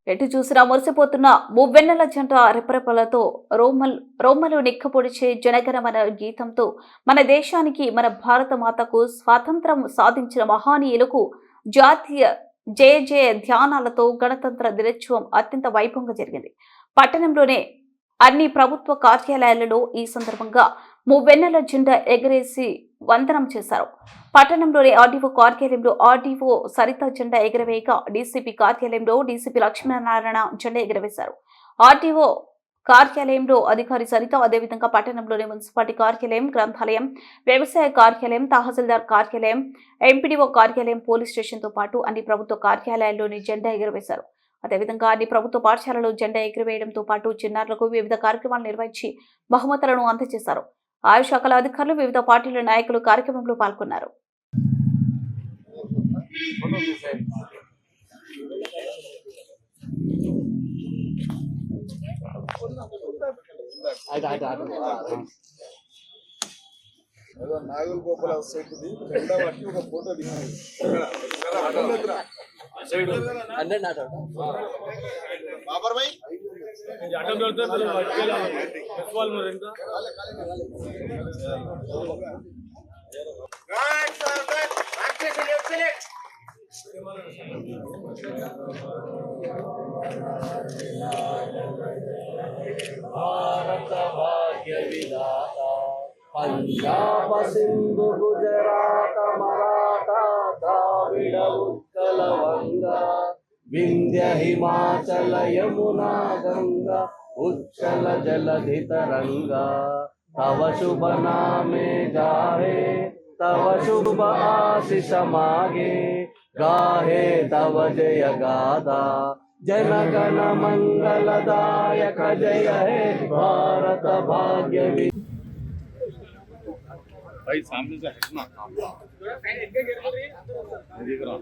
ఎటు చూసినా మురిసిపోతున్న మువ్వెన్నెల జంట రెపరెపలతో రోమ్మలు నిక్కపొడిచే జనగణమన గీతంతో మన దేశానికి మన భారత మాతకు స్వాతంత్రం సాధించిన మహానీయులకు జాతీయ జయ జయ ధ్యానాలతో గణతంత్ర దినోత్సవం అత్యంత వైభవంగా జరిగింది. పట్టణంలోనే అన్ని ప్రభుత్వ కార్యాలయాలలో ఈ సందర్భంగా మువ్వెన్నెల జెండా ఎగరేసి వందనం చేశారు. పట్టణంలోని ఆర్డీఓ కార్యాలయంలో ఆర్డీఓ సరిత జెండా ఎగరవేయగా డీసీపీ కార్యాలయంలో డీసీపీ లక్ష్మీనారాయణ జెండా ఎగరవేశారు. ఆర్డీఓ కార్యాలయంలో అధికారి సరిత, అదేవిధంగా పట్టణంలోని మున్సిపాలిటీ కార్యాలయం, గ్రంథాలయం, వ్యవసాయ కార్యాలయం, తహసీల్దార్ కార్యాలయం, ఎంపీడీఓ కార్యాలయం, పోలీస్ స్టేషన్తో పాటు అన్ని ప్రభుత్వ కార్యాలయాల్లోని జెండా ఎగరవేశారు. అదేవిధంగా అన్ని ప్రభుత్వ పాఠశాలలో జెండా ఎగురవేయడంతో పాటు చిన్నారులకు వివిధ కార్యక్రమాలు నిర్వహించి బహుమతులను అందజేశారు. ఆయా శాఖల అధికారులు, వివిధ పార్టీల నాయకులు కార్యక్రమంలో పాల్గొన్నారు. నాగుల గోపాల సైట్ది జెండా పట్టి ఒక ఫోటో దిగాలి. బాబర్ భాయ్ భారత భాగ్య విధాత పంజాబ సింధు గుజరాత మరాఠా ద్రావిడ ఉత్కల వంగ వింధ్య హిమాచల యమునా గంగా ఉచ్చల జలధి తరంగా తవ శుభ నామే జాహే తవ శుభ ఆశిష మాగే గాహే తవ జయ గాథా जनगण मंगलदायक जय हे भारत भाग्य भाई सामने से हटना देख रहा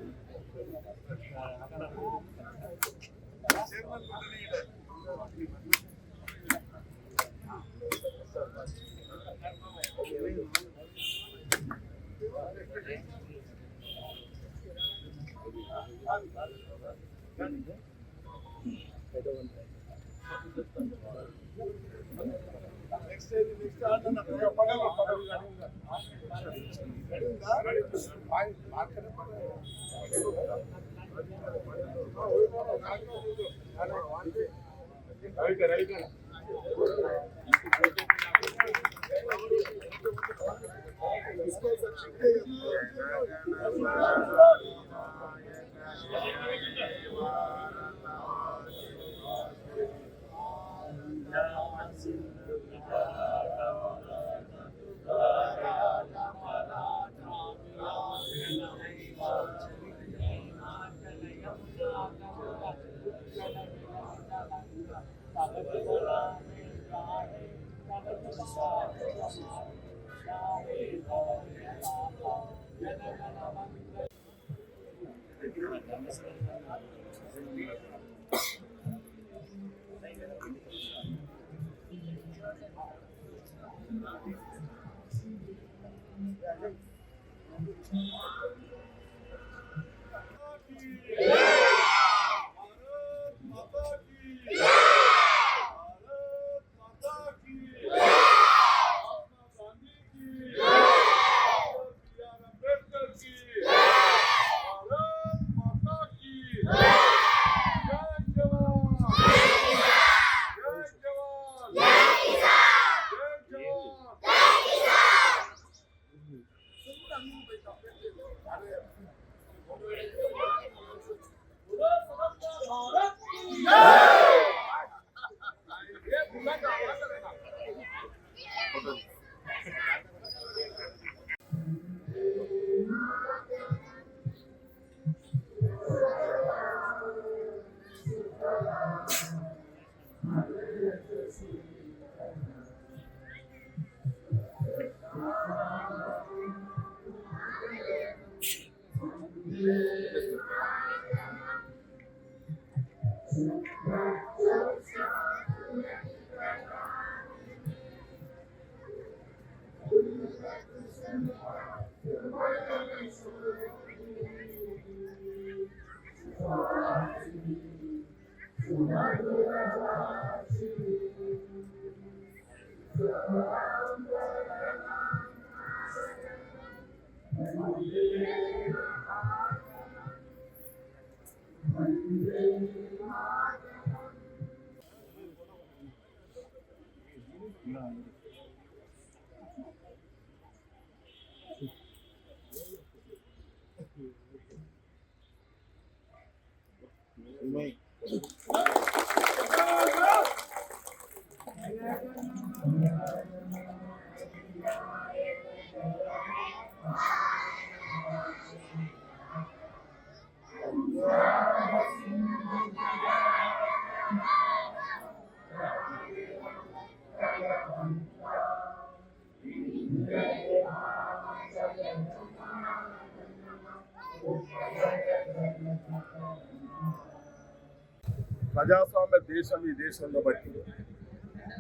ప్రజాస్వామ్య దేశం ఈ దేశంలో బట్టి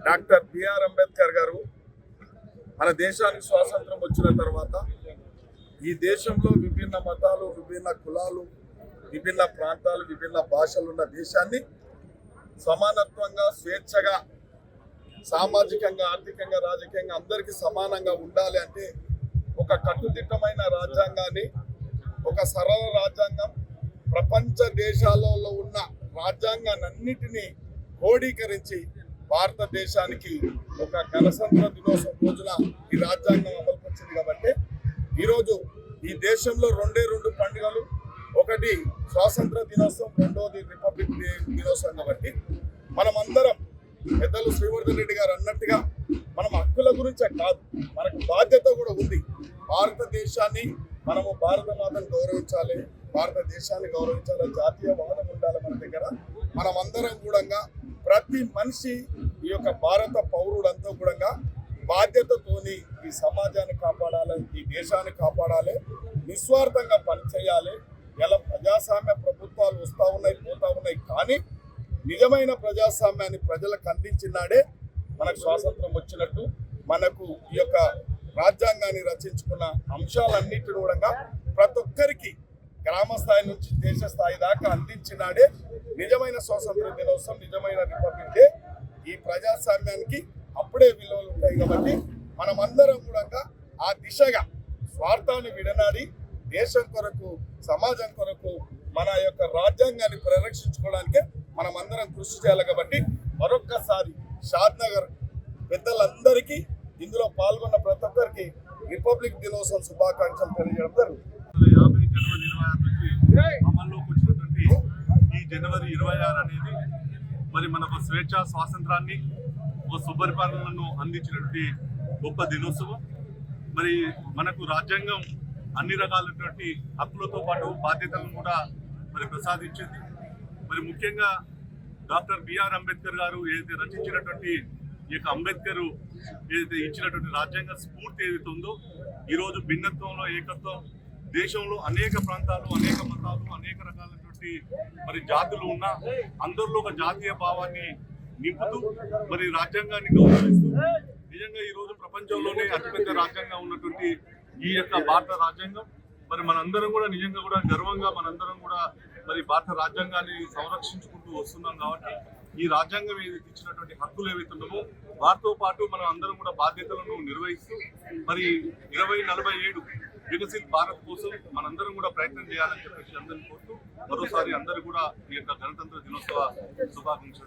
డాక్టర్ బిఆర్ అంబేద్కర్ గారు మన దేశానికి స్వాతంత్రం వచ్చిన తర్వాత ఈ దేశంలో విభిన్న మతాలు, విభిన్న కులాలు, విభిన్న ప్రాంతాలు, విభిన్న భాషలు ఉన్న దేశాన్ని సమానత్వంగా, స్వేచ్ఛగా, సామాజికంగా, ఆర్థికంగా, రాజకీయంగా అందరికీ సమానంగా ఉండాలి అంటే ఒక కట్టుదిట్టమైన రాజ్యాంగాన్ని, ఒక సరళ రాజ్యాంగం ప్రపంచ దేశాలలో ఉన్న రాజ్యాంగాన్నిటినీ క్రోడీకరించి భారతదేశానికి ఒక గణతంత్ర దినోత్సవం రోజున ఈ రాజ్యాంగం అమలుపరిచింది. కాబట్టి ఈరోజు ఈ దేశంలో రెండు పండుగలు, ఒకటి స్వాతంత్ర దినోత్సవం, రెండోది రిపబ్లిక్ డే దినోత్సవం. కాబట్టి మనమందరం పెద్దలు శ్రీవర్ధన్ రెడ్డి గారు అన్నట్టుగా మనం హక్కుల గురించే కాదు, మనకు బాధ్యత కూడా ఉంది. భారతదేశాన్ని మనము భారత మాతను గౌరవించాలి, భారతదేశాన్ని గౌరవించాలి, జాతీయవాదం ఉండాలి మన దగ్గర. మనమందరం కూడా ప్రతి మనిషి ఈ యొక్క భారత పౌరుడంతా కూడా బాధ్యతతోని ఈ సమాజాన్ని కాపాడాలి, ఈ దేశాన్ని కాపాడాలి, నిస్వార్థంగా పనిచేయాలి. ఇలా ప్రజాస్వామ్య ప్రభుత్వాలు వస్తూ ఉన్నాయి, పోతా ఉన్నాయి, కానీ నిజమైన ప్రజాస్వామ్యాన్ని ప్రజలకు అందించినాడే మనకు స్వాతంత్రం వచ్చినట్టు. మనకు ఈ యొక్క రాజ్యాంగాన్ని రచించుకున్న అంశాలన్నింటినీ కూడా ప్రతి ఒక్కరికి గ్రామ స్థాయి నుంచి దేశ స్థాయి దాకా అందించినాడే నిజమైన స్వాతంత్ర దినోత్సవం, నిజమైన రిపబ్లిక్ డే. ఈ ప్రజాస్వామ్యానికి అప్పుడే విలువలు ఉంటాయి. కాబట్టి మనమందరం కూడా ఆ దిశగా స్వార్థాన్ని విడనాడి దేశం కొరకు, సమాజం కొరకు, మన యొక్క రాజ్యాంగాన్ని పరిరక్షించుకోవడానికే మనమందరం కృషి చేయాలి. కాబట్టి మరొక్కసారి షాద్ నగర్ పెద్దలందరికీ, ఇందులో పాల్గొన్న ప్రతి ఒక్కరికి రిపబ్లిక్ దినోత్సవం శుభాకాంక్షలు తెలియజేయడం జరుగుతుంది. 50 జనవరి 26 నుంచి అమల్లోకి వచ్చినటువంటి ఈ జనవరి 26 అనేది మరి మనకు స్వేచ్ఛ, స్వాతంత్రాన్ని, ఒక సుపరిపాలనను అందించినటువంటి గొప్ప దినోత్సవం. మరి మనకు రాజ్యాంగం అన్ని రకాలైనటువంటి హక్కులతో పాటు బాధ్యతలను కూడా మరి ప్రసాదించింది. మరి ముఖ్యంగా డాక్టర్ బిఆర్ అంబేద్కర్ గారు ఏదైతే రచించినటువంటి ఈ యొక్క అంబేద్కర్ ఏదైతే ఇచ్చినటువంటి రాజ్యాంగ స్ఫూర్తి ఏదైతే ఉందో, ఈరోజు భిన్నత్వంలో ఏకత్వం, దేశంలో అనేక ప్రాంతాలు, అనేక మతాలు, అనేక రకాలైనటువంటి మరి జాతులు ఉన్న అందరిలో ఒక జాతీయ భావాన్ని నింపుతూ మరి రాజ్యాంగాన్ని గౌరవిస్తూ, నిజంగా ఈరోజు ప్రపంచంలోనే అతిపెద్ద రాజ్యాంగం ఉన్నటువంటి ఈ యొక్క భారత రాజ్యాంగం మరి మనందరం కూడా నిజంగా కూడా గర్వంగా మనందరం కూడా మరి భారత రాజ్యాంగాన్ని సంరక్షించుకుంటూ వస్తున్నాం. కాబట్టి ఈ రాజ్యాంగం ఏదైతే ఇచ్చినటువంటి హక్కులు ఏవైతే ఉన్నామో వాటితో పాటు మనం అందరం కూడా బాధ్యతలను నిర్వహిస్తూ మరి 2047 వికసిత్ భారత్ కోసం మనందరం కూడా ప్రయత్నం చేయాలని చెప్పేసి అందరిని కోరుతూ మరోసారి అందరూ కూడా ఈ యొక్క గణతంత్ర దినోత్సవ శుభాకాంక్షలు.